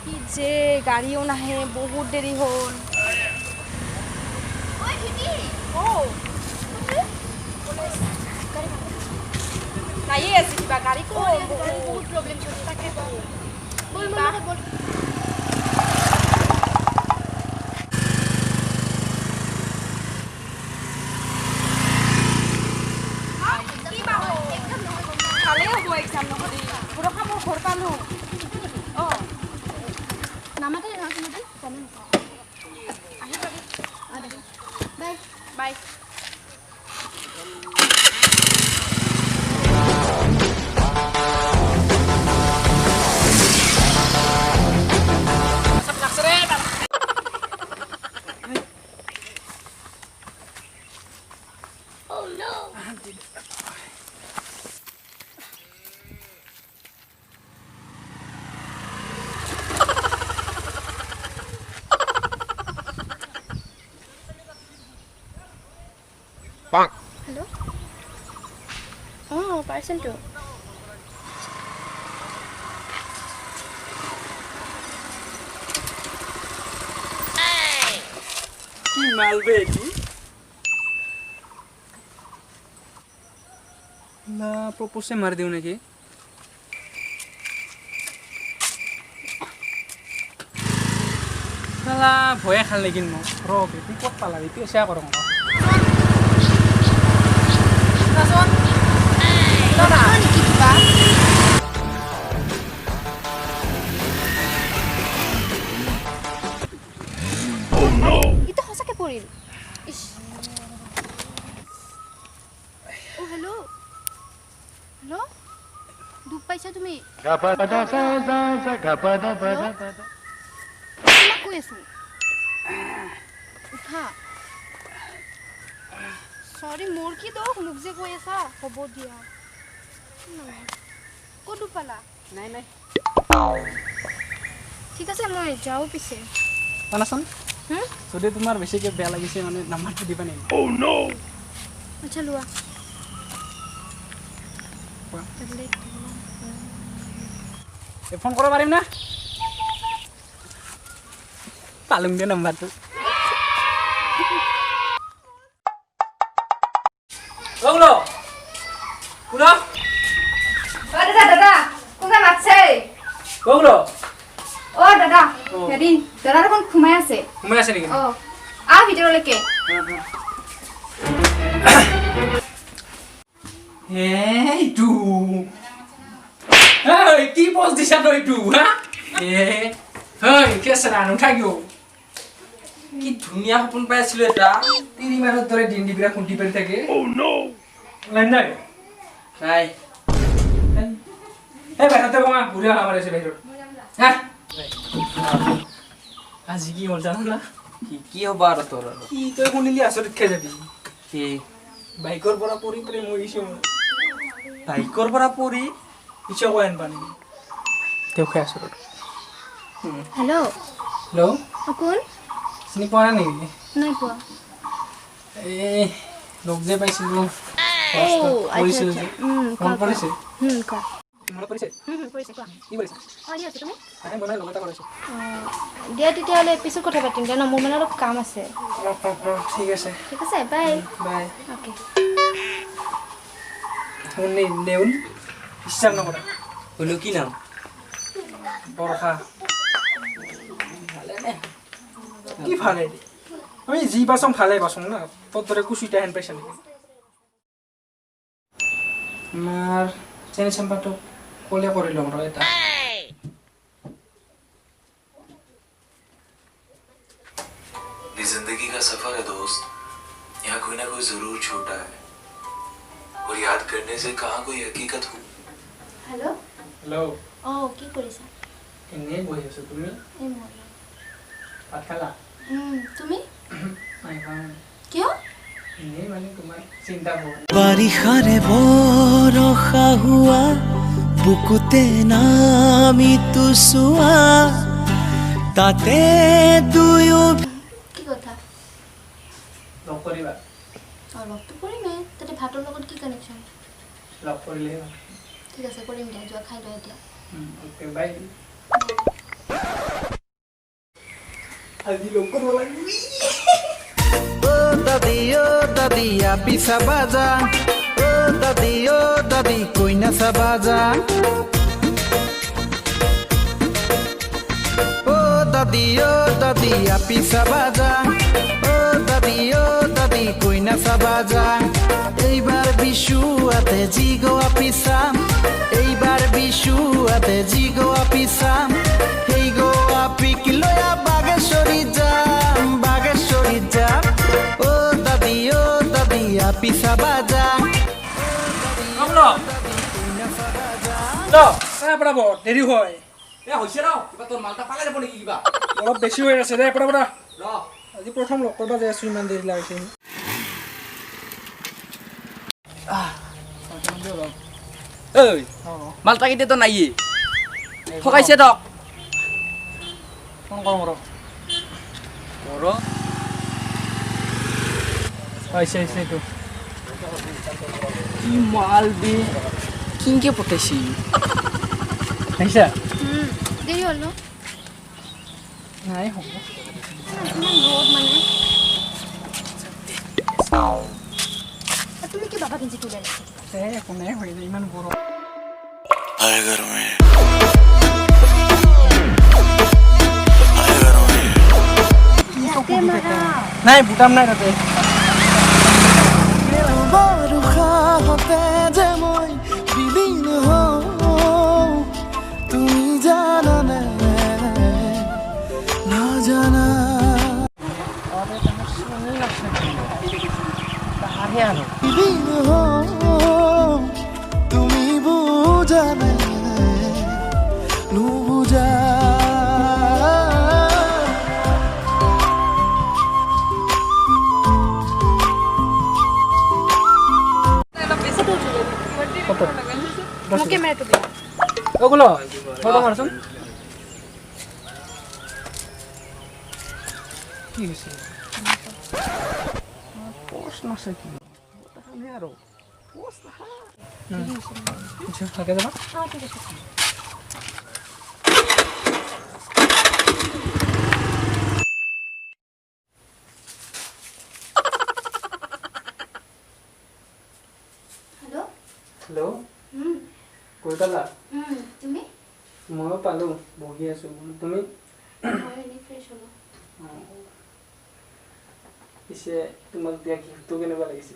কি যে গাড়ীও নাহে বহুত দেৰি হ'ল নাইয়ে আছে কিবা গাড়ী বহুত প্ৰব্লেম চলি থাকে বল বল এক্সাম নহ'লে পুৰখা মোৰ ঘৰ পালোঁ অঁ নামাতে নামাতে জানো আহি পাবি বাই বাই हेलो पार्सल तो मालबे ना प्रपोज से मार दियो नेकी साला भय खाल लेकिन म र बेटी कत पाला बेटी सेया करम itu সঁচাকে পৰিল ইস ও হেল্ল' হেল্ল' দুখ পাইছা তুমি কৈ আছো উঠা সরি মোর কি দোষ মুখ যে কৈ আছা হ'ব দিয়া ক'ত দুখ পালা নাই নাই ঠিক আছে মই যাওঁ পিছে পানাচোন যদি তোমাৰ বেছিকে বেয়া লাগিছে মানে নাম্বাৰটো দিবা নেকি আচ্ছা লোৱা ফোন কৰিব পাৰিম না পালুং দে নাম্বাৰটো ওগুলো পুৰো দাদা দাদা কোথায় মাৰছে ওগুলো ও দাদা হেৰি দাদা দেখোন ঘুমাই আছে নেকি ভিতৰলৈকে এইটো এই কি পোজ দিছা তই এইটো হা হেই কেছৰা নুঠাকিও কি ধুনীয়া সপোন পাই আছিলো এটা তিৰি মানৰ দৰে দিন দিবিৰা খুঁটি পাৰি থাকে লাইন নাই নাই এই বাহিৰতে বঙা ঘূৰি অহা মাৰিছে বাহিৰত হা আজি কি হ'ল জানো না কি হ'ব আৰু তোৰ কি তই শুনিলি আচৰিত খাই যাবি কি বাইকৰ পৰা পৰি পৰি মৰিছো মই বাইকৰ পৰা পৰি পিছে কৈ আনবা নেকি তেওঁ খাই আচৰিত হেল্ল' হেল্ল' কোন চিনি পোৱা নাই নেকি নাই পোৱা এই লগ যে পাইছিলোঁ পৰিছিল যে মনত পৰিছে কোৱা মনত পৰিছে পৰিছে কোৱা কি কৰিছে দি আছো তুমি আৰে মই লগ এটা কৰিছোঁ দিয়া তেতিয়াহ'লে পিছত কথা পাতিম দিয়া ন মোৰ মানে অলপ কাম আছে ঠিক আছে বাই বাই অ'কে শুনি নেউল বিশ্বাস নকৰা হলো কি নাম বৰষা কি ভালে আমি যি পাচোঁ ভালে পাচোঁ না তোৰ দৰে কুচুইটা হেন পাইছা নেকি আমাৰ চেনি চেম্পাৰটো ক'লে কৰি ল'ম ৰ এটা ये जिंदगी का सफर है दोस्त यहाँ कोई ना कोई जरूर छोटा है और याद करने से कहाँ कोई हकीकत हो হেল্ল' হেল্ল' কি কৰিছা এনেই বহি আছোঁ তুমি ভাত খালা তুমি নাই খাওঁ কিয় এনেই মানে তোমাৰ চিন্তা কৰোঁ বাৰিষাৰে বৰষা হোৱা বুকুতে নামিতো চোৱা তাতে দুয়ো কি কথা লগ কৰিবা লগটো কৰিমে তাতে ভাতৰ লগত কি কানেকশ্যন লগ কৰিলে ঠিক আছে কৰিম দিয়া যোৱা খাই লোৱা এতিয়া ওকে বাই আজি লগ কৰিব লাগিব ओ दादी आपी सबाजा ओ दादी कोई ना सबाजा ओ दादी आपी सबाजा ओ दादी कोई ना सबाजा এইবার বিশু আতে জিগো আপি সাম এইবার বিশু আতে জিগো আপি সাম হেই গো আপি কিলোয়া বাগেশ্বরী যাম ও দাদি আপি সাবাজা আমলো ল পড়াব দেরি হয় এ হৈছে ৰ কিবা তোৰ মালটা পালাই যাব নেকি কিবা অলপ বেছি হৈ আছে দে পড়া ৰ আজি প্ৰথম লগ কৰিব যাই আছো ইমান দেৰি লাগিছে ঐ মালটা কেতিয়া তো নাইয়ে ঠকাইছে তক ফোন কৰোঁ কৰ হৈছে এইটো কি মাল বে কিনকে পঠাইছি আহিছা দেৰি হ'ল ন নাই হ'ব ইমান ৰ'দ মানে তুমি কি বাবা কিঞ্চি তুলাই একো নাই হৈ যায় ইমান গৰম आए घर में নাই বুটাম নাই তাতে বরুষা হতে যে মই বিলীন হওঁ তুমি জানানে নাজানা বিলীন হওঁ তুমি বুজানে নুবুজা মোক কেমেৰাটো দিয়া ওগুলো ফটো মারছুন কি হইছে পোস্ট মারছে কি আমি আরো পোস্ট আচ্ছা লাগে যাবা ঠিক আছে হেল্ল' হ্যালো কই পালা তুমি মই পালো বহি আছো তুমি মই এনেই ফ্ৰেছ হ'লো পিছে তোমাক দিয়া গিফ্টটো কেনেকুৱা লাগিছে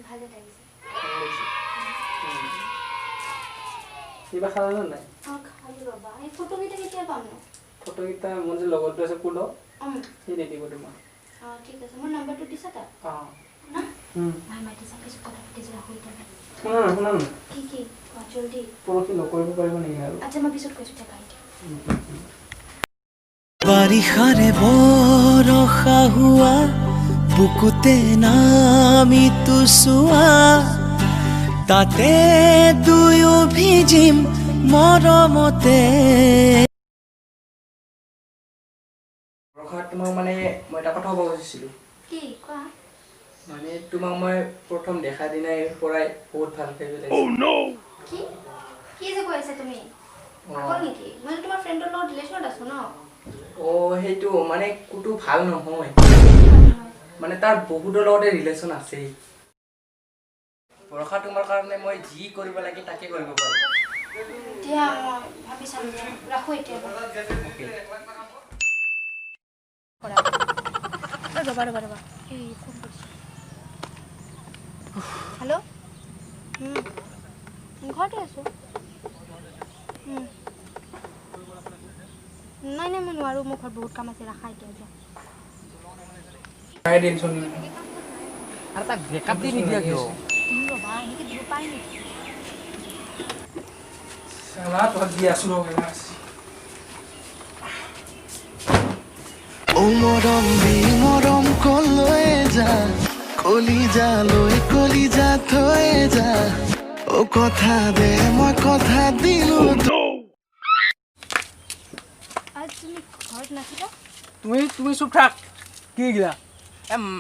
ভালে লাগিছে কিবা খালা নে নাই খালো ৰ'বা এই ফটোকেইটা কেতিয়া পাম ন ফটোকেইটা মোৰ যে লগৰটো আছে কুল সি দি দিব তোমাক ঠিক আছে মোৰ নাম্বাৰটো দিছা তাত না ভাই মাতি চাপিছো কথা পাতি যোৱা হৈ থাকে শুনা কি জলদি পৰহি নকৰিব পাৰিব নেকি আৰু আচ্ছা মই পিছত কৈছোঁ দিয়া ভাইটি বাৰিষাৰে বৰষা হোৱা বুকুতে নামি চোৱা তাতে দুয়ো ভিজিম মৰমতে তোমাক মানে মই এটা কথা ক'ব খুজিছিলোঁ কি কোৱা মানে তোমাক মই প্ৰথম দেখা দিনাই পৰাই বহুত ভাল পাই লাগিছে কি কি যে কৈ আছা তুমি পাগল নেকি মই তোমাৰ ফ্ৰেণ্ডৰ লগত ৰিলেশ্যনত আছো ন সেইটো মানে কুটো ভাল নহয় মানে তাৰ বহুতৰ লগতে ৰিলেশ্যন আছেই বৰষা তোমাৰ কাৰণে মই যি কৰিব লাগে তাকে কৰিব পাৰোঁ দিয়া মই ভাবি চাম ৰাখো এতিয়া ৰবা এই ফোন কৰিছোঁ হেল্ল' ঘৰতে আছোঁ নাই মই নোৱাৰোঁ মোৰ ঘৰত বহুত কাম আছে ৰাখা এতিয়া যোৱা নাই টেনশ্যন আৰু তাক ব্ৰেকআপ দি নিদিয়া কিয় ৰবা এনেকৈ দিব পাৰি নেকি চালা তোক দি আছো ও মৰম মৰম কলৈ যা কলিজা থৈ যা ও কথা দে মই কথা দিলো আজি তুমি ঘৰত নাছিলা তুমি চুপ থাক কি গিলা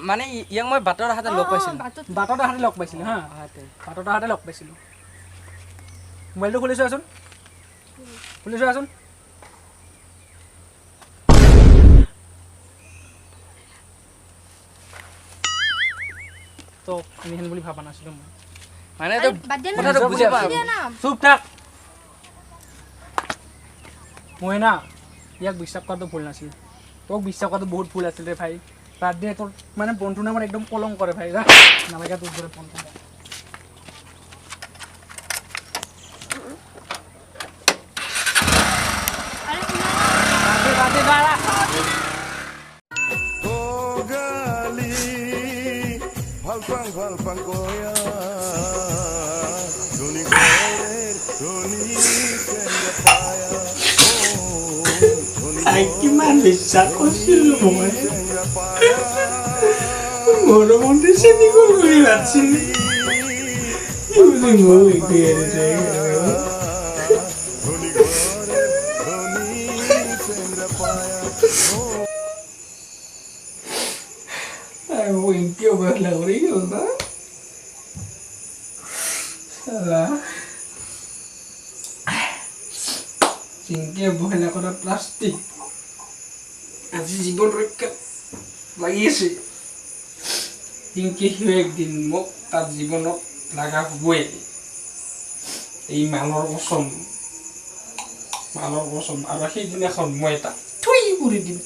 মানে ইয়াক মই বাটৰ হাতে লগ পাইছিলোঁ বাটত আহাতে লগ পাইছিলোঁ হা বাটত আহাতে লগ পাইছিলোঁ মোবাইলটো খুলি চোৱাচোন তো এনেহেন বুলি ভাবা নাছিলোঁ মই মানে আরে, বাদ দে না, কথাটো বুজি বাদ পাওঁ দে না। চুপ থাক মই না ইয়াক বিশ্বাস কৰাটো ভুল নাছিল তোক বিশ্বাস কৰাটো বহুত ভুল আছিল ৰে ভাই বাদ দে তোৰ মানে বন্ধু নামৰ একদম পলং কৰে ভাই যা নালাগে তোৰ দৰে ফোন কৰিব আৰে বাদে বাৰা ও গালি ভাল পাং কয়া ধনী ঘৰেৰ ধনী চেঙ্গা পায়া কিমান বিশ্বাস কৰিছিলো মই চেঙ্গা পায়া মোৰ মনটো চেনি কৰি ভাবছিলো ধনী ঘরের ধনী চেঙ্গা পায়া কিয় বেয়া লাগি গ'ল না চিংকিয়ে বহেলা কৰা প্লাষ্টিক আজি জীৱন ৰক্ষা লাগি আছে চিংকি সিও একদিন মোক তাৰ জীৱনত লগা হ'বই এই মালৰ কচম আৰু সেইদিনাখন মই তাক থুই কৰি দিম